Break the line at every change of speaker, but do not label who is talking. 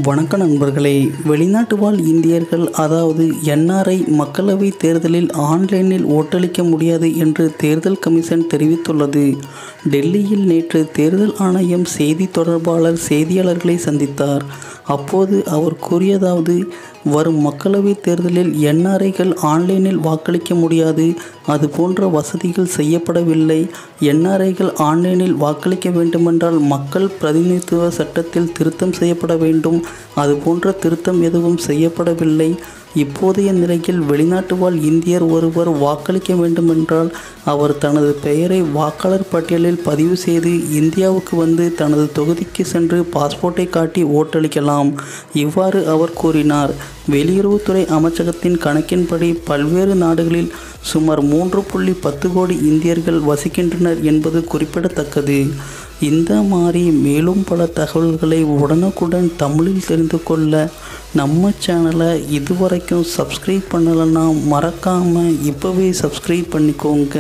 வணக்கம் நண்பர்களே. வெளிநாட்டு வாழ் இந்தியர்கள் அதாவது என்ஆர்ஐ மக்களவைத் தேர்தலில் ஆன்லைனில் ஓட்டளிக்க முடியாது என்று தேர்தல் கமிஷன் தெரிவித்துள்ளது. டெல்லியில் நேற்று தேர்தல் ஆணையம் செய்தி தொடர்பாளர் செய்தியாளர்களை சந்தித்தார். அப்போது அவர் கூறியதாவது: வரும் மக்களவைத் தேர்தலில் என்ஆர்ஐகள் ஆன்லைனில் வாக்களிக்க முடியாது. அதுபோன்ற வசதிகள் செய்யப்படவில்லை. என்ஆர்ஐகள் ஆன்லைனில் வாக்களிக்க வேண்டுமென்றால் மக்கள் பிரதிநிதித்துவ சட்டத்தில் திருத்தம் செய்யப்பட வேண்டும். அதுபோன்ற திருத்தம் எதுவும் செய்யப்படவில்லை. இப்போதைய நிலையில் வெளிநாட்டு வாழ் இந்தியர் ஒருவர் வாக்களிக்க வேண்டுமென்றால் அவர் தனது பெயரை வாக்காளர் பட்டியலில் பதிவு செய்து இந்தியாவுக்கு வந்து தனது தொகுதிக்கு சென்று பாஸ்போர்ட்டை காட்டி ஓட்டளிக்கலாம். இவ்வாறு அவர் கூறினார். வெளியுறவுத்துறை அமைச்சகத்தின் கணக்கின்படி பல்வேறு நாடுகளில் சுமார் 3.10 கோடி இந்தியர்கள் வசிக்கின்றனர் என்பது குறிப்பிடத்தக்கது. இந்த மாதிரி மேலும் பல தகவல்களை உடனுக்குடன் தமிழில் தெரிந்து கொள்ள நம்ம சேனலை இதுவரைக்கும் சப்ஸ்கிரைப் பண்ணலைன்னா மறக்காமல் இப்போவே சப்ஸ்கிரைப் பண்ணிக்கோங்க.